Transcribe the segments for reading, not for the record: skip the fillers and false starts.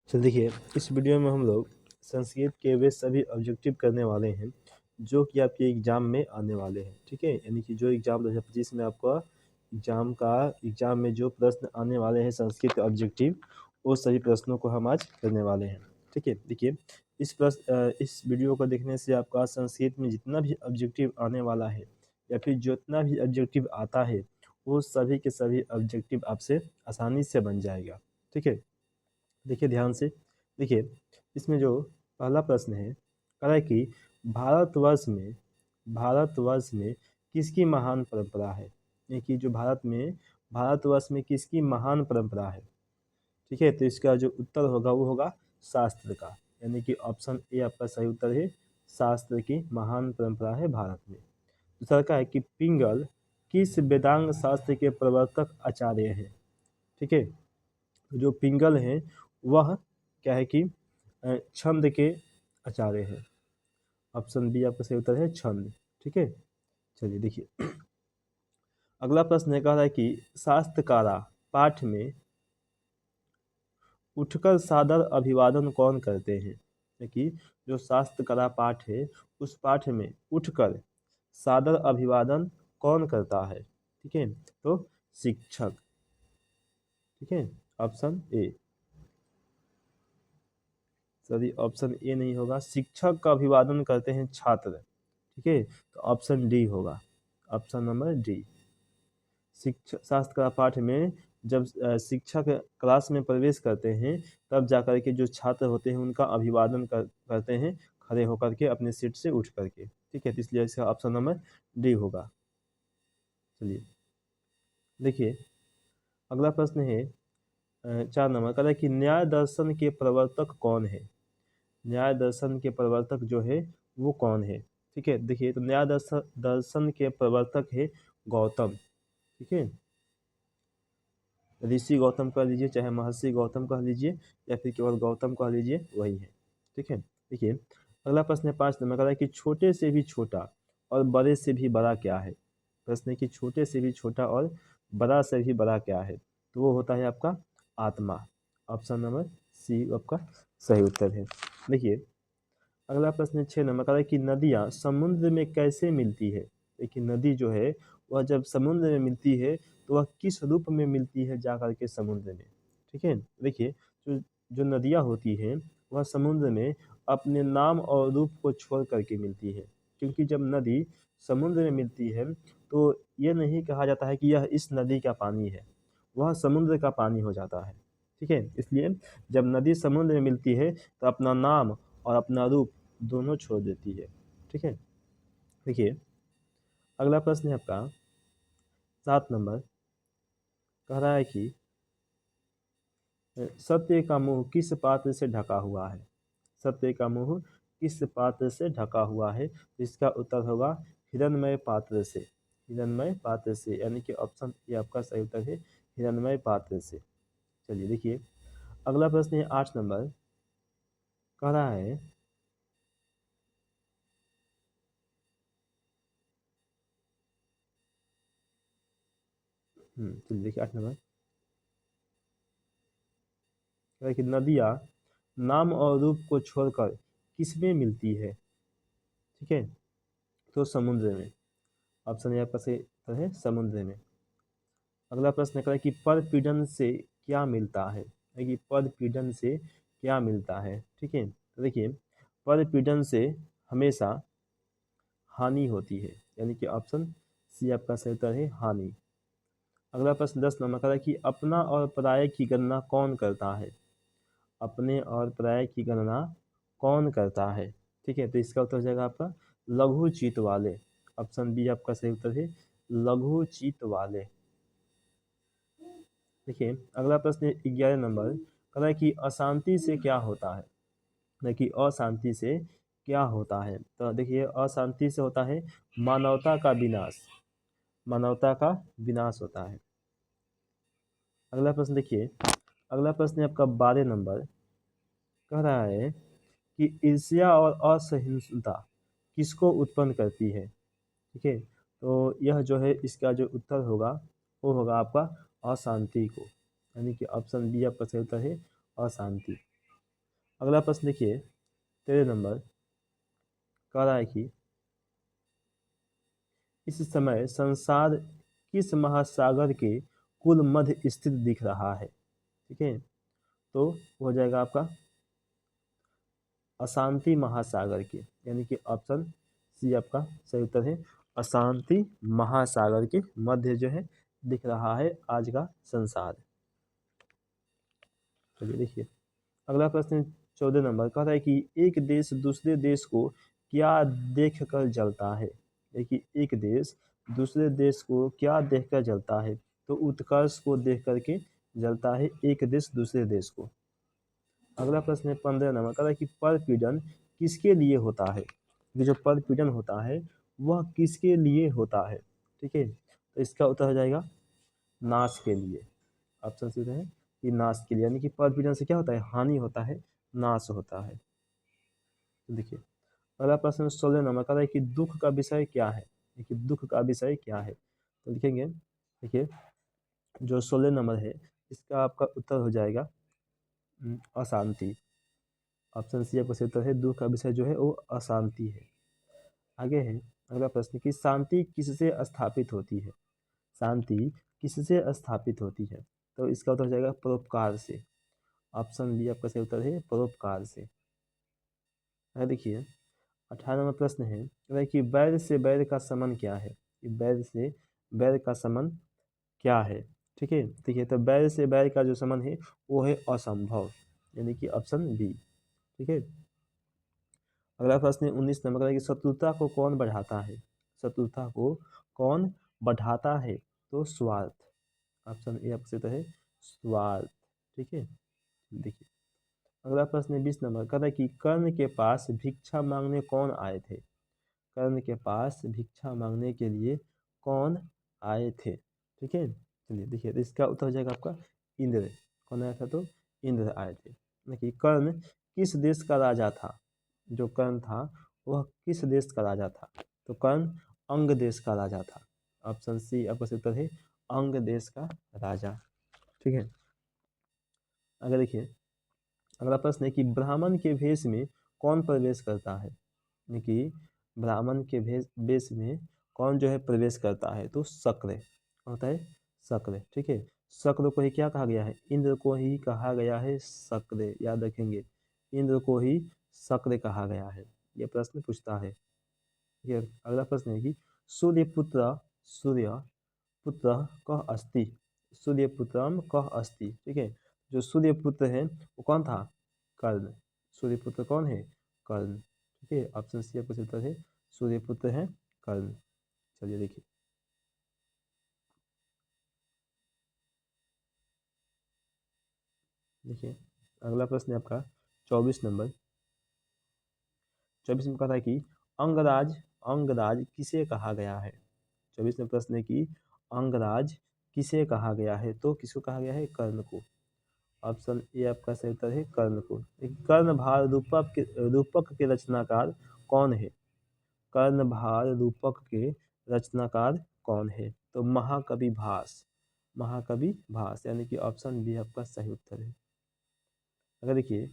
चल देखिए, इस वीडियो में हम लोग संस्कृत के वे सभी ऑब्जेक्टिव करने वाले हैं जो कि आपके एग्जाम में आने वाले हैं। ठीक है, यानी कि जो एग्जाम 2025 में आपका एग्जाम में जो प्रश्न आने वाले हैं संस्कृत के ऑब्जेक्टिव, वो सभी प्रश्नों को हम आज करने वाले हैं। ठीक है, देखिए इस वीडियो को देखने से आपका संस्कृत में जितना भी ऑब्जेक्टिव आने वाला है या फिर जितना भी ऑब्जेक्टिव आता है वो सभी के सभी ऑब्जेक्टिव आपसे आसानी से बन जाएगा। ठीक है, देखिए ध्यान से। देखिए, इसमें जो पहला प्रश्न है, कह रहा है कि भारतवर्ष में किसकी महान परंपरा है। यानी कि जो भारतवर्ष में किसकी महान परंपरा है। ठीक है, तो इसका जो उत्तर होगा वो होगा शास्त्र का। यानी कि ऑप्शन ए आपका सही उत्तर है, शास्त्र की महान परंपरा है भारत में। दूसरा का है कि पिंगल किस वेदांग शास्त्र के प्रवर्तक आचार्य हैं। ठीक है, जो पिंगल हैं वह क्या है कि छंद के आचार्य है। ऑप्शन बी आपका सही उत्तर है छंद। ठीक है, चलिए देखिए अगला प्रश्न है, कह रहा है कि शास्त्रकारा पाठ में उठकर सादर अभिवादन कौन करते हैं। कि जो शास्त्रकारा पाठ है उस पाठ में उठकर सादर अभिवादन कौन करता है। ठीक है, तो शिक्षक। ठीक है, option A. Sorry, option A नहीं होगा, शिक्षक का अभिवादन करते हैं छात्र। ठीक है, तो ऑप्शन डी होगा, ऑप्शन नंबर डी। शिक्षक शास्त्र का पाठ में जब शिक्षक क्लास में प्रवेश करते हैं तब जाकर के जो छात्र होते हैं उनका अभिवादन करते हैं खड़े होकर के अपने सीट से उठ करके। ठीक है, तो इसलिए इसका ऑप्शन नंबर डी होगा। चलिए देखिए अगला प्रश्न है 4 नंबर का, है कि न्याय दर्शन के प्रवर्तक कौन है। न्याय दर्शन के प्रवर्तक जो है वो कौन है। ठीक है, देखिए तो न्याय दर्शन के प्रवर्तक है गौतम। ठीक है, ऋषि गौतम कह लीजिए चाहे महर्षि गौतम कह लीजिए या फिर केवल गौतम कह लीजिए, वही है। ठीक है, देखिए अगला प्रश्न है 5 नंबर का, है कि छोटे से भी छोटा और बड़े से भी बड़ा क्या है। प्रश्न है कि छोटे से भी छोटा और बड़ा से भी बड़ा क्या है, तो वो होता है आपका आत्मा। ऑप्शन नंबर सी आपका सही उत्तर है। देखिए अगला प्रश्न 6 नंबर का, है कि नदियाँ समुद्र में कैसे मिलती है। देखिए नदी जो है वह जब समुद्र में मिलती है तो वह किस रूप में मिलती है जाकर के समुद्र में। ठीक है, देखिए जो जो नदियाँ होती हैं वह समुद्र में अपने नाम और रूप को छोड़ करके मिलती है। क्योंकि जब नदी समुद्र में मिलती है तो यह नहीं कहा जाता है कि यह इस नदी का पानी है, वह समुद्र का पानी हो जाता है। ठीक है, इसलिए जब नदी समुद्र में मिलती है तो अपना नाम और अपना रूप दोनों छोड़ देती है। ठीक है, देखिए अगला प्रश्न है आपका 7 नंबर, कह रहा है कि सत्य का मुंह किस पात्र से ढका हुआ है। सत्य का मुंह किस पात्र से ढका हुआ है, तो इसका उत्तर होगा हिरण्मय पात्र से। हिरण्मय पात्र से, यानी कि ऑप्शन ए आपका सही उत्तर है, हिरण्मय पात्र से। चलिए देखिए अगला प्रश्न है 8 नंबर, कह रहा है चलिए देखिए 8 नंबर, कह रहा है कि नदियाँ नाम और रूप को छोड़कर किसमें मिलती है। ठीक है, तो समुद्र में। ऑप्शन ए आपका सही उत्तर है, समुद्र में। अगला प्रश्न है कि परपीड़न से क्या मिलता है। कि परपीड़न से क्या मिलता है। ठीक है, तो देखिए परपीड़न से हमेशा हानि होती है, यानी कि ऑप्शन सी आपका सही उत्तर है, हानि। अगला प्रश्न 10 नंबर का है कि अपना और पराये की गणना कौन करता है। अपने और पराये की गणना कौन करता है। ठीक है, तो इसका उत्तर हो जाएगा आपका लघुचित वाले। ऑप्शन बी आपका सही उत्तर है, लघुचित वाले। देखिए अगला प्रश्न 11 नंबर, कह रहा है कि अशांति से क्या होता है। देखिए अशांति से क्या होता है, तो देखिए अशांति से होता है मानवता का विनाश। मानवता का विनाश होता है। अगला प्रश्न देखिए, अगला प्रश्न है आपका 12 नंबर, कह रहा है कि ईर्ष्या और असहिष्णुता किसको उत्पन्न करती है। ठीक है, तो यह जो है इसका जो उत्तर होगा वो होगा आपका अशांति को, यानी कि ऑप्शन बी आपका सही उत्तर है, अशांति। अगला प्रश्न देखिए 13 नंबर कह रहा है कि इस समय संसार किस महासागर के कुल मध्य स्थित दिख रहा है। ठीक है, तो हो जाएगा आपका अशांति महासागर के, यानी कि ऑप्शन सी आपका सही उत्तर है। अशांति महासागर के मध्य जो है दिख रहा है आज का संसार। चलिए देखिए अगला प्रश्न 14 नंबर कह रहा है कि एक देश दूसरे देश को क्या देखकर जलता है। देखिए एक देश दूसरे देश को क्या देखकर जलता है, तो उत्कर्ष को देख करके जलता है एक देश दूसरे देश को। अगला प्रश्न है 15 नंबर कह रहा है कि परपीड़न किसके लिए होता है। ये जो परपीड़न होता है वह किसके लिए होता है। ठीक है, तो इसका उत्तर हो जाएगा नाश के लिए। ऑप्शन सी है कि नाश के लिए, यानी कि परपीड़न से क्या होता है, हानि होता है, नाश होता है। तो देखिए अगला प्रश्न 16 नंबर का है कि दुख का विषय क्या है। देखिए दुख का विषय क्या है, तो लिखेंगे देखिए जो 16 नंबर है इसका आपका उत्तर हो जाएगा अशांति। ऑप्शन सी आपका सही उत्तर है, दुख का विषय जो है वो अशांति है। आगे है अगला प्रश्न कि शांति किससे स्थापित होती है। शांति किससे स्थापित होती है, तो इसका उत्तर हो जाएगा परोपकार से। ऑप्शन बी आपका सही उत्तर है, परोपकार से। देखिए 18 नंबर प्रश्न है कि वैर से वैर का समन क्या है। कि वैर से वैर का समन क्या है। ठीक है, देखिए तो वैर से वैर का जो समन है वो है असंभव, यानी कि ऑप्शन बी। ठीक है, अगला प्रश्न है 19 नंबर का कि शत्रुता को कौन बढ़ाता है। शत्रुता को कौन बढ़ाता है, तो स्वार्थ। ऑप्शन ए आपसे तो है स्वार्थ। ठीक है, देखिए अगला प्रश्न है 20 नंबर का कि कर्ण के पास भिक्षा मांगने कौन आए थे। कर्ण के पास भिक्षा मांगने के लिए कौन आए थे। ठीक है, चलिए देखिए तो इसका उत्तर हो जाएगा आपका इंद्र। कौन आया था, तो इंद्र आए थे। देखिए कर्ण किस देश का राजा था। जो कर्ण था वह किस देश का राजा था, तो कर्ण अंग देश का राजा था। ऑप्शन सी आपका सही उत्तर है, अंग देश का राजा। ठीक है, अगर देखिए अगला प्रश्न है कि ब्राह्मण के भेष में कौन प्रवेश करता है। यानी कि ब्राह्मण के वेश में कौन जो है प्रवेश करता है, तो शक्र होता है, शक्र। ठीक है, शक्र को ही क्या कहा गया है, इंद्र को ही कहा गया है शक्र। याद रखेंगे इंद्र को ही शक्र कहा गया है। ये प्रश्न पूछता है। ये अगला प्रश्न है कि सूर्य पुत्र कह अस्ति। सूर्य पुत्रम कह अस्ति। ठीक है, जो सूर्य पुत्र है वो कौन था, कर्ण। सूर्य पुत्र कौन है, कर्ण। ठीक है, ऑप्शन सी आपका उत्तर है, सूर्य पुत्र है कर्ण। चलिए देखिए देखिए अगला प्रश्न है आपका 24 नंबर। 24 में कहा था कि अंगराज अंगराज किसे कहा गया है। 24 में प्रश्न है कि अंगराज किसे कहा गया है, तो किसको कहा गया है, कर्ण को। ऑप्शन ए आपका सही उत्तर है, कर्ण को। कर्णभार रूपक के रचनाकार कौन है। कर्णभार रूपक के रचनाकार कौन है, तो महाकवि भास। महाकवि भास, यानी कि ऑप्शन बी आपका सही उत्तर है। अगर देखिए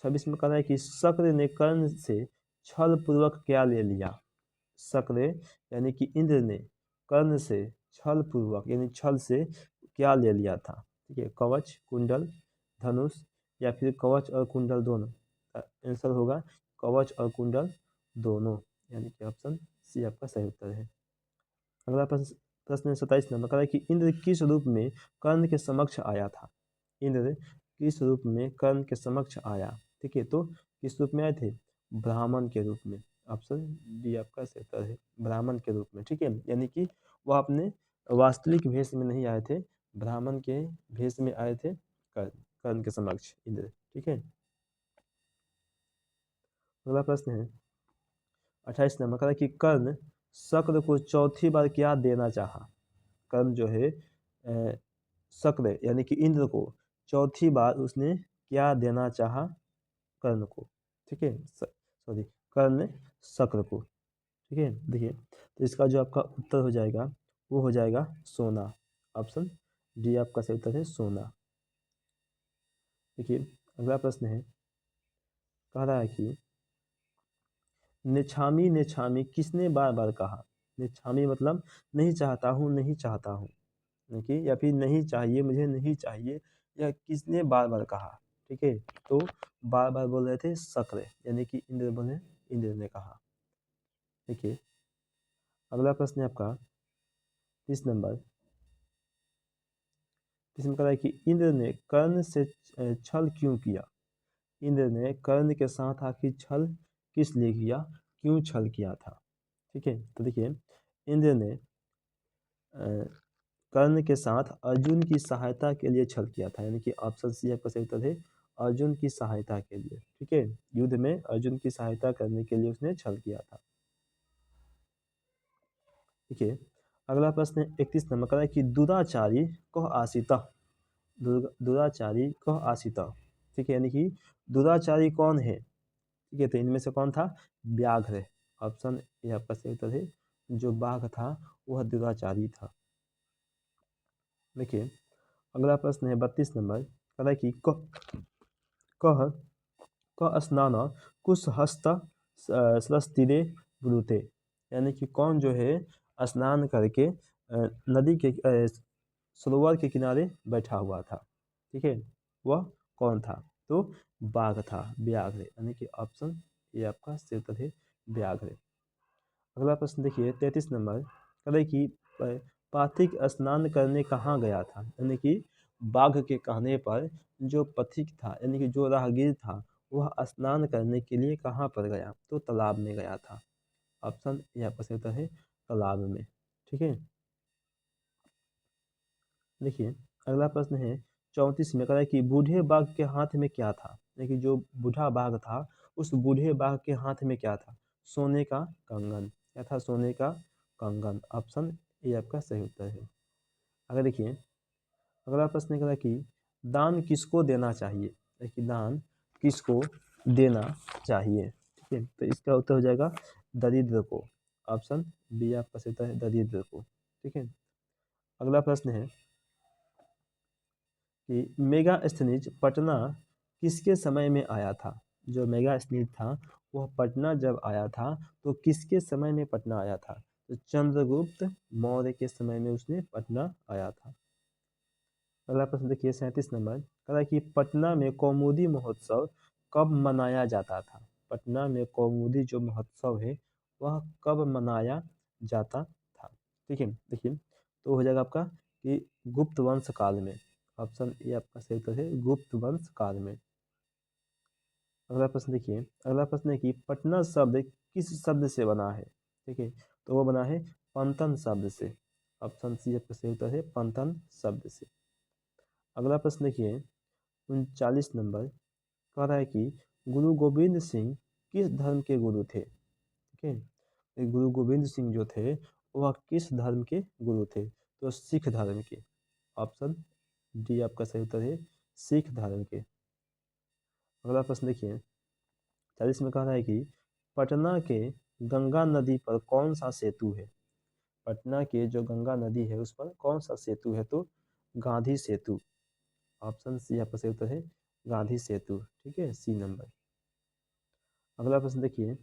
26 में कह रहा है कि शक्र ने कर्ण से छल पूर्वक क्या ले लिया। शक्र यानी कि इंद्र ने कर्ण से छल पूर्वक यानी छल से क्या ले लिया था। ठीक है, कवच, कुंडल, धनुष या फिर कवच और कुंडल दोनों। आंसर होगा कवच और कुंडल दोनों, यानी कि ऑप्शन सी आपका सही उत्तर है। अगला प्रश्न 27 नंबर का है कि इंद्र किस रूप में कर्ण के समक्ष आया था। इंद्र किस रूप में कर्ण के समक्ष आया। ठीक है, तो किस रूप में आए थे, ब्राह्मण के रूप में। ऑप्शन डी आपका सही उत्तर है, ब्राह्मण के रूप में। ठीक है, यानी कि वह अपने वास्तविक भेष में नहीं आए थे, ब्राह्मण के भेष में आए थे कर्ण कर्ण के समक्ष इंद्र। ठीक है, अगला प्रश्न है 28 नंबर का कि कर्ण शक्र को चौथी बार क्या देना चाहा। कर्ण जो है शक्र यानी कि इंद्र को चौथी बार उसने क्या देना चाहा कर्ण को। ठीक है, सॉरी कर्ण शक्र को। ठीक है, देखिए तो इसका जो आपका उत्तर हो जाएगा वो हो जाएगा सोना। ऑप्शन डी आपका सही उत्तर है, सोना। देखिए अगला प्रश्न है कह रहा है कि नेछामी नेछामी किसने बार बार कहा। नेछामी मतलब नहीं चाहता हूँ, नहीं चाहता हूँ, देखिए, या फिर नहीं चाहिए, मुझे नहीं चाहिए, या किसने बार बार कहा। ठीक है, तो बार बार बोल रहे थे शक्र, यानी कि इंद्र बोले, इंद्र ने कहा। देखिए अगला प्रश्न है आपका 30 नंबर। इसमें कह रहा है कि इंद्र ने कर्ण से छल क्यों किया। इंद्र ने कर्ण के साथ आखिर छल किस लिए किया, क्यों छल किया था। ठीक है, तो देखिए इंद्र ने कर्ण के साथ अर्जुन की सहायता के लिए छल किया था, यानी कि ऑप्शन सी आपका सही उत्तर है, अर्जुन की सहायता के लिए। ठीक है, युद्ध में अर्जुन की सहायता करने के लिए उसने छल किया था। ठीक है, अगला प्रश्न है 31 नंबर का है कि दुराचारी कह आसिता। दुराचारी कह आसिता। ठीक है, यानी कि दुराचारी कौन है। ठीक है, तो इनमें से कौन था, व्याघ्र है। ऑप्शन ए आपका सही उत्तर है, जो बाघ था वह दुराचारी था। देखिए अगला प्रश्न है 32 नंबर, कह रहा है कि कह क स्नान कुश हस्त सरस्तिरे ब्रूते, यानी कि कौन जो है स्नान करके नदी के सरोवर के किनारे बैठा हुआ था। ठीक है, वह कौन था, तो बाघ था, व्याघ्र, यानी कि ऑप्शन ये आपका सही उत्तर है, व्याघ्र। अगला प्रश्न देखिए 33 नंबर, कह रहे कि पाथिक स्नान करने कहाँ गया था, यानी कि बाघ के कहने पर जो पथिक था, यानी कि जो राहगीर था, वह स्नान करने के लिए कहाँ पर गया, तो तालाब में गया था। ऑप्शन ये आपका सही उत्तर है, तालाब में। ठीक है, देखिए अगला प्रश्न है 34 में, कह रहा है कि बूढ़े बाघ के हाथ में क्या था, यानी कि जो बूढ़ा बाघ था उस बूढ़े बाघ के हाथ में क्या था, सोने का कंगन। क्या था, सोने का कंगन। ऑप्शन ये आपका सही उत्तर है। अगर देखिए अगला प्रश्न कह रहा है कि दान किसको देना चाहिए, कि दान किसको देना चाहिए। ठीक है, तो इसका उत्तर हो जाएगा दरिद्र को। ऑप्शन बी आपका सही उत्तर है, दरिद्र को। ठीक है, अगला प्रश्न है कि मेगास्थनीज पटना किसके समय में आया था। जो मेगास्थनीज था वह पटना जब आया था तो किसके समय में पटना आया था, तो चंद्रगुप्त मौर्य के समय में उसने पटना आया था। अगला प्रश्न देखिए 37 नंबर, कह रहा है कि पटना में कौमुदी महोत्सव कब मनाया जाता था। पटना में कौमुदी जो महोत्सव है वह कब मनाया जाता था। ठीक है, देखिए तो हो जाएगा आपका कि गुप्त वंश काल में। ऑप्शन ए आपका सही उत्तर है, गुप्त वंश काल में। अगला प्रश्न देखिए, अगला प्रश्न है कि पटना शब्द किस शब्द से बना है। ठीक है, तो वो बना है पंतन शब्द से। ऑप्शन सी आपका सही उत्तर है, पंतन शब्द से। अगला प्रश्न देखिए 39 नंबर, कह रहा है कि गुरु गोविंद सिंह किस धर्म के गुरु थे। ठीक है, तो गुरु गोविंद सिंह जो थे वह किस धर्म के गुरु थे, तो सिख धर्म के। ऑप्शन डी आपका सही उत्तर है, सिख धर्म के। अगला प्रश्न देखिए 40 में कह रहा है कि पटना के गंगा नदी पर कौन सा सेतु है। पटना के जो गंगा नदी है उस पर कौन सा सेतु है, तो गांधी सेतु। ऑप्शन सी आपका सही उत्तर है, गांधी सेतु। ठीक है, सी नंबर। अगला प्रश्न देखिए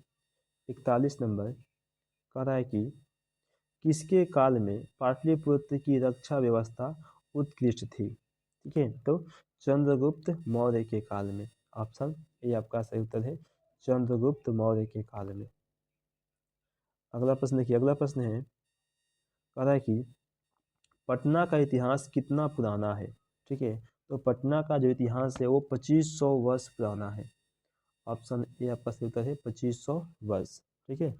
41 नंबर, कह रहा है कि किसके काल में पाटलिपुत्र की रक्षा व्यवस्था उत्कृष्ट थी। ठीक है, तो चंद्रगुप्त मौर्य के काल में। ऑप्शन ए आपका सही उत्तर है, चंद्रगुप्त मौर्य के काल में। अगला प्रश्न देखिए, अगला प्रश्न है कह रहा है कि पटना का इतिहास कितना पुराना है। ठीक है, तो पटना का जो इतिहास है वो 2500 वर्ष पुराना है। ऑप्शन ए आपका सही उत्तर है, 2500 वर्ष। ठीक है,